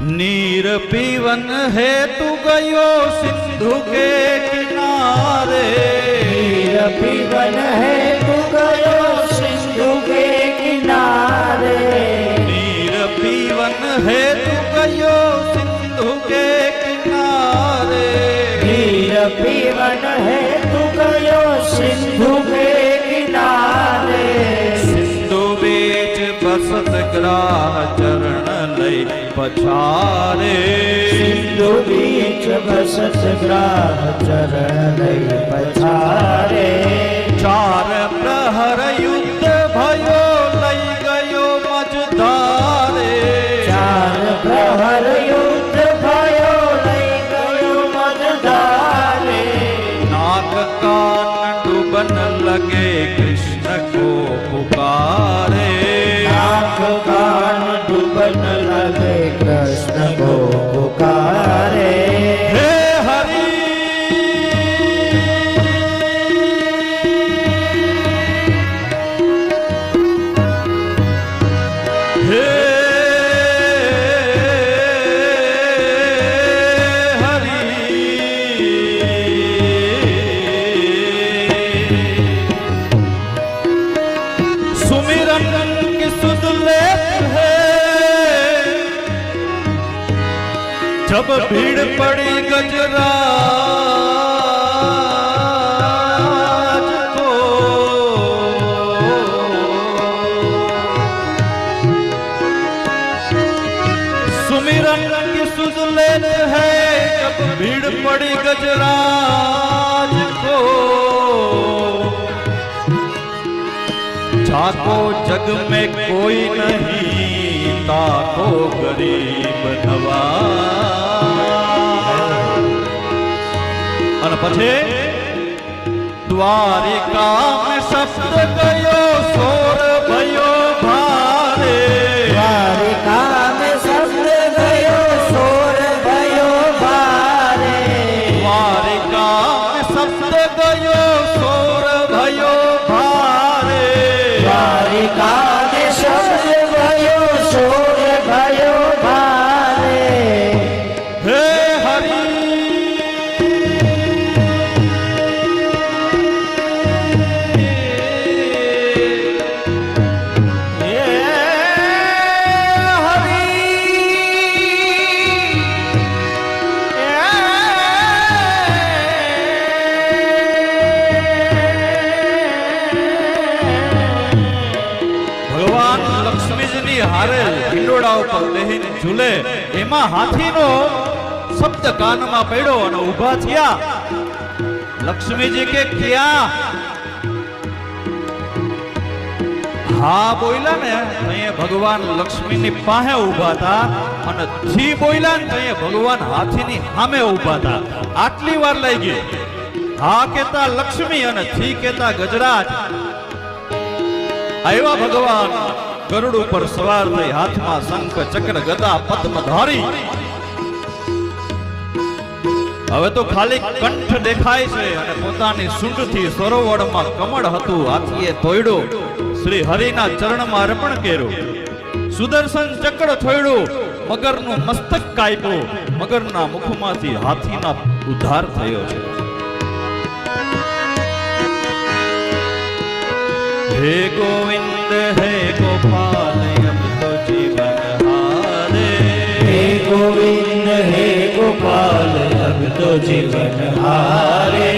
नीर पीवन हेतु गयो सिंधु के किनारे। नीर पीवन हेतु गयो सिंधु के किनारे। नीर पीवन हेतु गयो सिंधु के किनारे। नीर पीवन हेतु गयो सिंधु के किनारे। सिंधु बीच बसत ग्राह चरण लई पछारे। सिंधु बीच बसत ग्राह चरण लई पछारे। चार प्रहर युद्ध भयो लई गयो मझधारे। चार प्रहर युद्ध भयो लई गयो मझधारे। नाक कान डूबन लगे कृष्ण को पुकारे। नाक कान डूबन लगे कृष्ण को पुकारे। हे हरि हे हरि सुमिरन की सुध लेत है। जब भीड़ पड़ी गजराज को। सुमिरन की सुध लेत है। जब भीड़ पड़ी गजराज को। जाको जग में कोई नहीं ताको गरीब नवाज। અને પછી દ્વારિકા में शब्द गयो सोर भयो भारे। द्वारिका में शब्द गयो सोर भयो भारे। द्वारिका में शब्द गयो सोर भयो भारे। द्वारिका में शब्द भयो सोर भयो भारे। हे हरि હારેલ હિંડોળા ઉપર બેહીને ઝૂલે એમાં હાથીનો શબ્દ કાનમાં પડ્યો અને ઊભા થયા। લક્ષ્મીજી કે ક્યાં? હા બોલ્યા ને અહીંયા ભગવાન લક્ષ્મીની પાસે ઊભા હતા અને છી બોલ્યા ને અહીંયા ભગવાન હાથીની સામે ઊભા હતા। આટલી વાર લઈ ગઈ। હા કહેતા લક્ષ્મી અને છી કહેતા ગજરાજ। આવ્યા ભગવાન ગરુડ ઉપર સવાર થઈ હાથમાં શંખ ચક્ર ગદા પદ્મ ધારી। હવે તો ખાલી કંઠ દેખાય છે અને પોતાની સૂંઢથી સરોવરમાં કમળ હતું હાથીએ તોડ્યો। શ્રી હરિના ચરણમાં અર્પણ કર્યું। સુદર્શન ચક્ર થોડ્યું મગરનું મસ્તક કાપ્યું। મગરના મુખમાંથી હાથીના ઉદ્ધાર થયો છે। हे गोविंद हे गोपाल अब तो जीवन हारे। हे गोविंद हे गोपाल अब तो जीवन हारे।